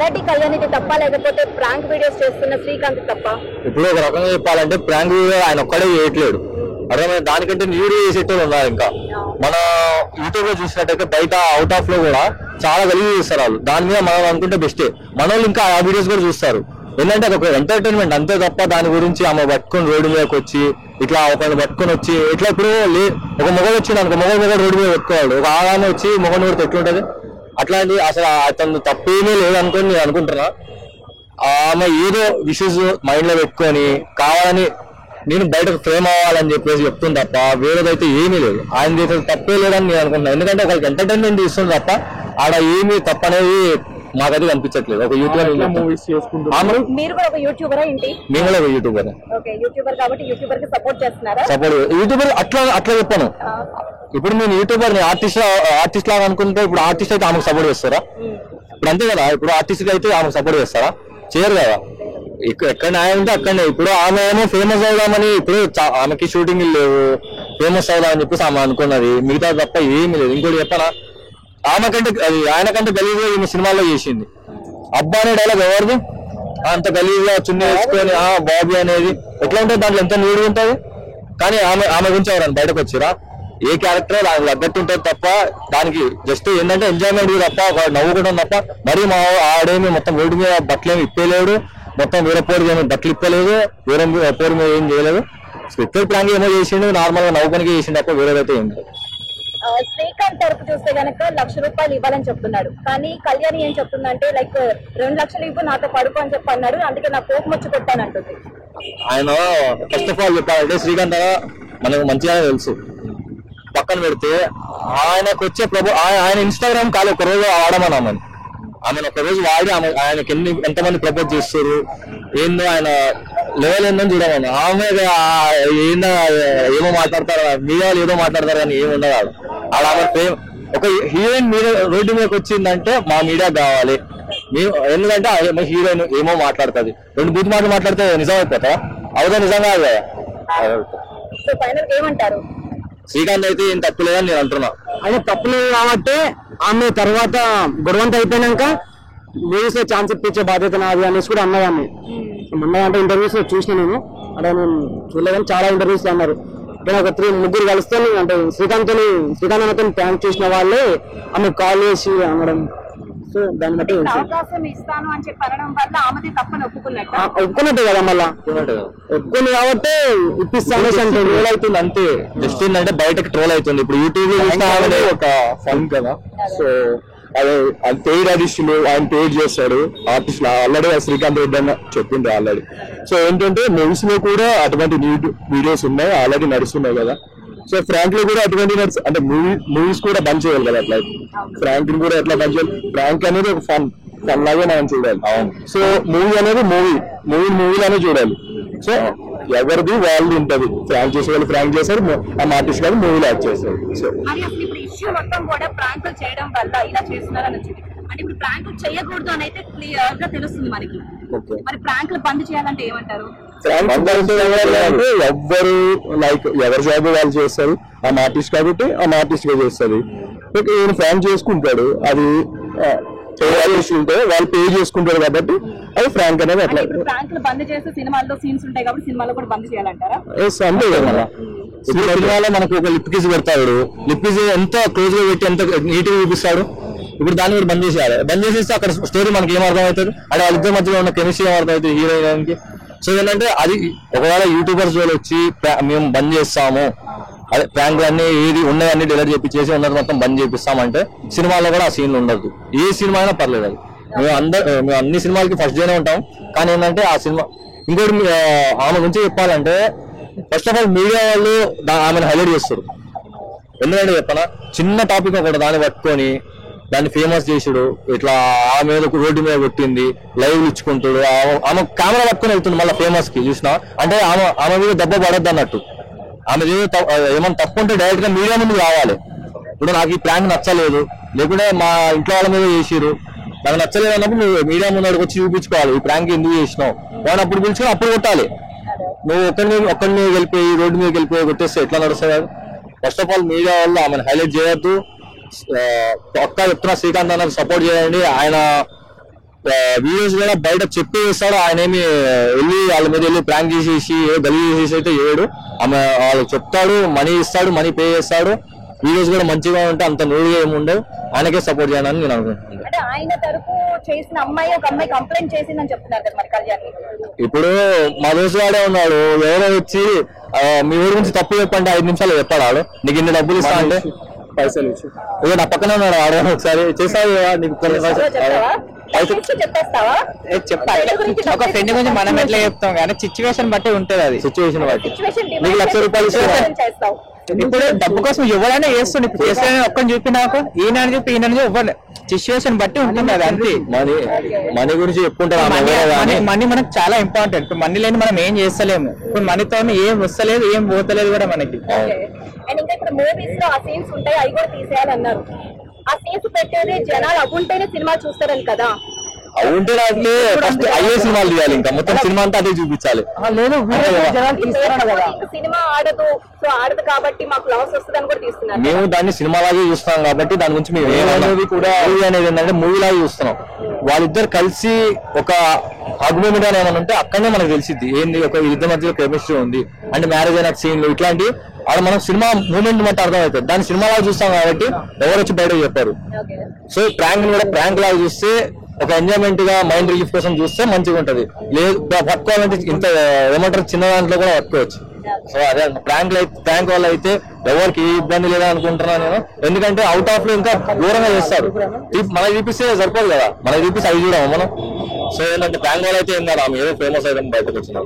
మరాఠీ కళ్యాణిది తప్ప లేకపోతే prank videos చేస్తున్న శ్రీకాంత్ తప్ప? ఇప్పుడు ఒక రకంగా చెప్పాలంటే ప్రాంక్ వీడియో ఆయన ఒక్కడే చేయట్లేడు, అదే దానికంటే వీడియో చేసేటోళ్ళు ఉన్నారు. ఇంకా మన యూట్యూబ్ లో చూసినట్టయితే బయట అవుట్ ఆఫ్ లో కూడా చాలా గలీజ్ చేస్తారు వాళ్ళు. దాని మీద మనం అనుకుంటే బెస్టే, మన వాళ్ళు ఇంకా ఆ వీడియోస్ కూడా చూస్తారు. ఏంటంటే అది ఒక ఎంటర్టైన్మెంట్ అంతే తప్ప దాని గురించి ఆమె పట్టుకొని రోడ్డు మీదకి వచ్చి ఇట్లా ఒకరిని పట్టుకొని వచ్చి ఇట్లా ఇప్పుడు ఒక మొగలు వచ్చింది అనుకో, మొగలు రోడ్డు మీద పెట్టుకోవాలి, ఒక ఆగానే వచ్చి మొగలు కొడితే ఎట్లుంటది? అట్లాంటి అసలు అతను తప్పేమీ లేదు అనుకోని నేను అనుకుంటున్నా. ఆమె ఏదో విషెస్ మైండ్ లో పెట్టుకొని కావాలని నేను బయటకు ఫ్రేమ్ అవ్వాలని చెప్పేసి చెప్తుంది తప్ప వేరేదైతే ఏమీ లేదు. ఆయన చేసే తప్పే లేదని నేను అనుకుంటున్నాను. ఎందుకంటే ఒకరికి ఎంటర్టైన్మెంట్ ఇస్తుంది తప్ప ఆడ ఏమీ తప్పనేది మాకైతే కనిపించట్లేదు. ఒక యూట్యూబర్ మూవీస్ చేసుకుంటున్నాం. మీరు కూడా ఒక యూట్యూబరా ఏంటి? మేము కూడా ఒక యూట్యూబర్. ఓకే, యూట్యూబర్ కాబట్టి యూట్యూబర్ కి సపోర్ట్ చేస్తున్నారా? సపోర్ట్ యూట్యూబర్ అట్లా చెప్పాను. ఇప్పుడు నేను యూట్యూబర్ ఆర్టిస్ట్ లాగా అనుకుంటే ఇప్పుడు ఆర్టిస్ట్ అయితే ఆమెకు సపోర్ట్ చేస్తారా? ఇప్పుడు అంతే కదా, ఇప్పుడు ఆర్టిస్ట్ అయితే ఆమెకు సపోర్ట్ చేస్తారా? చేయరు కదా. ఎక్కడ న్యాయం ఉంటే అక్కడనే. ఇప్పుడు ఆమె ఏమో ఫేమస్ అవుదామని ఇప్పుడు ఆమెకి షూటింగ్ లేవు, ఫేమస్ అవుదామని చెప్పేసి ఆమె అనుకున్నది, మిగతా తప్ప ఏమీ లేదు. ఇంకోటి చెప్పనా, ఆమె కంటే ఆయన కంటే గలీజ్గా ఈమె సినిమాలో చేసింది. అబ్బా అనే డైలాగ్ ఎవరిది? అంత గలీజ్గా చున్నీ వేసుకొని బాబీ అనేది ఎట్లా ఉంటుంది, దాంట్లో ఎంత నీడు ఉంటుంది. కానీ ఆమె గురించి ఎవరైనా బయటకు వచ్చిరా? ఏ క్యారెక్టర్ దానికి తగ్గట్టు ఉంటుంది తప్ప దానికి జస్ట్ ఏంటంటే ఎంజాయ్మెంట్ తప్ప నవ్వుకోవడం తప్ప. మరి మా ఆడేమి మొత్తం రోడ్డు మీద బట్టలేమి ఇప్పలేడు, మొత్తం వేరే పోరు ఏమో బట్టలు ఇప్పలేదు, వేరే పోరు మీద ఏం చేయలేదు. స్పెషల్ ప్లాన్ ఏమో చేసిండు, నార్మల్ గా నవ్వుకోనికి చేసిండు తప్ప వేరేదైతే ఏం లేదు. శ్రీకాంత్ తరపు చూస్తే గనక ₹1,00,000 ఇవ్వాలని చెప్తున్నాడు. కానీ కళ్యాణి ఏం చెప్తుందంటే లైక్ 2 లక్షలు ఇవ్వు నాతో పడుకో అని చెప్పి అన్నాడు, అందుకే నా కోపం వచ్చి కొట్టానంటుంది. ఆయన ఫస్ట్ ఆఫ్ ఆల్ చెప్పాలంటే శ్రీకాంత్ మనకు మంచిగా తెలుసు. పక్కన పెడితే ఆయనకు వచ్చే ఆయన ఇన్స్టాగ్రామ్ కాదు ఒక రోజు ఆడమని ఆమెను ఒక రోజు వాడి ఆయనకి ఎంతమంది ప్రపోజ్ చేస్తారు ఏందో ఆయన లెవెల్ ఏందని చూడమని. ఆమె ఏందో ఏమో మాట్లాడతారు, మీడియా ఏదో మాట్లాడతారు కానీ ఏమి ఉండదు ఆడ. ఆమె ప్రేమ ఒక హీరోయిన్ మీద రోడ్డు మీదకి వచ్చిందంటే మా మీడియా కావాలి. ఎందుకంటే హీరోయిన్ ఏమో మాట్లాడుతుంది, 2 బూత్ మాటలు మాట్లాడితే నిజం అయిపోతా? అవుదా? నిజం కాదు కదా. ఏమంటారు? శ్రీకాంత్ అయితే ఏం తప్పు లేదని నేను అంటున్నా. అదే తప్పు లేదు కాబట్టి ఆమె తర్వాత గొడవంత అయిపోయినాక మూవీస్ లో ఛాన్స్ ఇప్పించే బాధ్యత నాది అనేసి కూడా అన్నదాన్ని. అంటే ఇంటర్వ్యూస్ లో చూసిన నేను అంటే నేను చూడలేదని చాలా ఇంటర్వ్యూస్ లో అన్నారు. నేను ఒక 3-4 కలిస్తే అంటే శ్రీకాంత్ అన్నతో ప్రాంక్ చేసిన వాళ్ళే ఆమె కాల్ చేసి అనడం. సో దాన్ని బట్టి అవకాశం ఇస్తాను అని చెప్పి అనడం వల్ల ఆమెది తప్పని ఒప్పుకున్నట్టే కదా, మళ్ళా ఒప్పుకుంది కాబట్టి ఇప్పిస్తాను ట్రోల్ అవుతుంది అంతే. జస్ట్ ఏంటంటే బయటకు ట్రోల్ అవుతుంది. ఇప్పుడు యూట్యూబ్ లో ఒక ఫన్ కదా, సో అదే పెయిడ్ ఆర్టిస్టులు ఆయన పెయిడ్ చేస్తాడు ఆర్టిస్టులు ఆల్రెడీ శ్రీకాంత్ రెడ్డి అన్న చెప్పింది ఆల్రెడీ. సో ఏంటంటే మూవీస్ లో కూడా అటువంటి వీడియోస్ ఉన్నాయి, ఆల్రెడీ నడుస్తున్నాయి కదా. సో ఫ్రాంక్ లో కూడా అటువంటి అంటే మూవీస్ కూడా బంద్ చేయాలి కదా. అట్లా ఫ్రాంక్ కూడా ఎట్లా బంద్ చేయాలి? ఫ్రాంక్ అనేది ఒక ఫన్ లాగే మనం చూడాలి. సో మూవీ అనేది మూవీలోనే చూడాలి. సో ఎవరిది వాళ్ళు ఉంటది. ఫ్రాంక్ చేసే వాళ్ళు ఫ్రాంక్ చేశారు, ఆ ఆర్టిస్ట్ గారు మూవీలో యాక్ట్ చేశారు. సో మొత్తం కూడా ప్రాంకులు చేయడం వల్ల ఇలా చేస్తున్నారని వచ్చింది. అంటే ఇప్పుడు ప్రాంకులు చేయకూడదు అని అయితే క్లియర్ గా తెలుస్తుంది మనకి. మరి ప్రాంకులు బంద్ చేయాలంటే ఏమంటారు? ఎవ్వరు లైక్ ఎవరి జాబ్ వాళ్ళు చేస్తారు. ఆ ఆర్టిస్ట్ కాబట్టి ఆ ఆర్టిస్ట్ గా చేస్తుంది. ఈయన ఫ్రాంక్ చేసుకుంటాడు, అది ఉంటే వాళ్ళు పే చేసుకుంటారు కాబట్టి అది ఫ్రాంక్ అనేది అట్లా. ప్రాంకులు బంద్ చేస్తే సినిమాల్లో సీన్స్ ఉంటాయి కాబట్టి సినిమాలో కూడా బంద్ చేయాలంటారా? అంతే కదా. సినిమాలో మనకు ఒక లిప్ కిస్ పెడతాడు, లిప్ కిస్ ఎంత క్లోజ్ గా పెట్టి ఎంత నీట్ గా చూపిస్తాడు. ఇప్పుడు దాన్ని కూడా బంద్ చేసేయాలి. బంద్ చేసేస్తే అక్కడ స్టోరీ మనకి ఏం అర్థం అవుతుంది, అంటే వాళ్ళిద్దరి మధ్యలో ఉన్న కెమిస్ట్రీ ఏం అర్థం అవుతుంది హీరోయిన్. సో ఏంటంటే అది ఒకవేళ యూట్యూబర్స్ వాళ్ళు వచ్చి మేము బంద్ చేస్తాము, అదే ప్రాంక్ అన్ని ఏది ఉన్నదన్నీ డిలీట్ చేసి ఉన్నది మొత్తం బంద్ చేపిస్తామంటే సినిమాలో కూడా ఆ సీన్లు ఉండదు. ఏ సినిమా అయినా పర్లేదు. అది మేము అన్ని సినిమాలకి ఫస్ట్ డేనే ఉంటాం. కానీ ఏంటంటే ఆ సినిమా ఇంకోటి ఆమె గురించి చెప్పాలంటే ఫస్ట్ ఆఫ్ ఆల్ మీడియా వాళ్ళు ఆమెను హైలైట్ చేస్తారు. ఎందుకంటే చెప్పనా, చిన్న టాపిక్ ఒకటి దాన్ని పట్టుకొని దాన్ని ఫేమస్ చేసుడు, ఇట్లా ఆమె మీద రోడ్డు మీద కొట్టింది, లైవ్ ఇచ్చుకుంటాడు, ఆమె కెమెరా పట్టుకొని వెళ్తుంది మళ్ళీ ఫేమస్ కి చూసినా. అంటే ఆమె మీద దెబ్బ పడద్దు అన్నట్టు. ఆమె ఏమైనా తప్పు ఉంటే డైరెక్ట్ గా మీడియా ముందు రావాలి. ఇప్పుడు నాకు ఈ ప్రాంక్ నచ్చలేదు, లేకుంటే మా ఇంట్లో వాళ్ళ మీద చేసిరు, నాకు నచ్చలేదు అన్నప్పుడు నువ్వు మీడియా ముందు వచ్చి చూపించుకోవాలి. ఈ ప్రాంక్ ఎందుకు చేసినావు వాడు అప్పుడు పిలుచుకొని అప్పుడు కొట్టాలి. నువ్వు ఒక్కడి మీద వెళ్ళిపోయి రోడ్డు మీద వెళ్ళిపోయి కొట్టేస్తే ఎట్లా నడుస్తుంది? ఫస్ట్ ఆఫ్ ఆల్ మీడియా వాళ్ళు ఆమెను హైలైట్ చేయొద్దు. పక్కా చెప్తున్నా, శ్రీకాంత్ అన్నకు సపోర్ట్ చేయండి. ఆయన వీడియోస్ కూడా బయట చెప్పి వేస్తాడు, ఆయన ఏమి వెళ్ళి వాళ్ళ మీద వెళ్ళి ప్రాంక్ చేసేసి గలీజ్ చేసేసి అయితే ఏడు. ఆమె వాళ్ళకి చెప్తాడు, మనీ ఇస్తాడు, మనీ పే చేస్తాడు. వీడియోస్ కూడా మంచిగా ఉంటే అంత నూరుగా ఏమి ఉండవు. ఆయనకే సపోర్ట్ చేయాలని నేను అనుకుంటున్నాను. అంటే ఆయన తరపు చేసిన అమ్మాయి ఒక అమ్మాయి కంప్లైంట్ చేసిందని చెప్తున్నారు కదా మరి కళ్యాణ్. ఇప్పుడు మా దోస్తు వాడే ఉన్నాడు, ఎవరో వచ్చి మీ ఊరి గురించి తప్పు చెప్పంటే 5 నిమిషాలు చెప్పాడు. నీకు ఇన్ని డబ్బులు ఇస్తా అంటే పైసలు ఇక నా పక్కన ఉన్నాడు ఆడ. ఒకసారి చేస్తావు నీకు చెప్పేస్తావా? చెప్పాలి. ఒక ఫ్రెండ్ గురించి మనం ఎట్లా చెప్తాం కానీ సిచ్యువేషన్ బట్టి ఉంటది. అది సిచ్యువేషన్ బట్టి నీకు ₹1,00,000 చేస్తావు. ఇప్పుడు డబ్బు కోసం ఎవరైనా చేస్తుండే. ఇప్పుడు చేస్తారని ఒక్కని చూపినాక ఈయన చెప్పి ఇవ్వాలి. సిచ్యువేషన్ బట్టి ఉంటుంది అది అంతే. మనీ గురించి చెప్పుకుంటారు. మనీ మనకు చాలా ఇంపార్టెంట్. ఇప్పుడు మనీ లేని మనం ఏం చేస్తలేము. ఇప్పుడు మనీతో ఏం వస్తలేదు, ఏం పోతలేదు కూడా మనకి. అండ్ ఇంకా ఇప్పుడు మూవీస్ లో ఆ సీన్స్ ఉంటాయి, అవి కూడా తీసేయాలన్నారు. ఆ సీన్స్ పెట్టేది జనాలు అవ్వుంటేనే సినిమా చూస్తారని కదా. అవుంటే నాకు ఫస్ట్ అయ్యే సినిమాలు తీయాలి, ఇంకా మొత్తం సినిమా అంతా అదే చూపించాలి. లేదు సినిమా ఆడదు, సో ఆడదు కాబట్టి మాకు లాస్ వస్తుందని కూడా తీస్తున్నారు. మేము దాన్ని సినిమా లాగే చూస్తాం కాబట్టి దాని గురించి మేము ఏమనేది కూడా అనేది ఏంటంటే మూవీ లాగే చూస్తున్నాం. వాళ్ళిద్దరు కలిసి ఒక ఆర్గ్యుమెంట్ అని ఏమైనా ఉంటే అక్కడనే మనకు తెలిసింది ఏంది ఒక ఇద్దరి మధ్యలో కెమిస్ట్రీ ఉంది అంటే మ్యారేజ్ అయిన సీన్లు ఇట్లాంటి అక్కడ మనం సినిమా మూమెంట్ బట్టి అర్థమవుతుంది. దాన్ని సినిమా లాగా చూస్తాం కాబట్టి ఎవరు వచ్చి బయట చెప్పారు. సో ప్రాంక్ కూడా ప్రాంక్ లాగా చూస్తే ఒక ఎంజాయ్మెంట్ గా మైండ్ రిలీఫ్ కోసం చూస్తే మంచిగా ఉంటది. లేదు పట్టుకోవాలంటే ఇంత ఏమంటారు చిన్న దాంట్లో కూడా పట్టుకోవచ్చు. సో అదే ప్రాంక్ వల్ల అయితే ఎవరికి ఏ ఇబ్బంది లేదా అనుకుంటున్నాను నేను. ఎందుకంటే అవుట్ ఆఫ్ లో ఇంకా దూరంగా చేస్తారు. మనకి చూపిస్తే సరిపోదు కదా, మనకి చూపిస్తే అవి చూడము మనం. సో ఏంటంటే ప్రాంక్ వల్ల అయితే ఏం కాదు, ఆమె ఏదో ఫేమస్ అయితే బయటకు వచ్చినాం.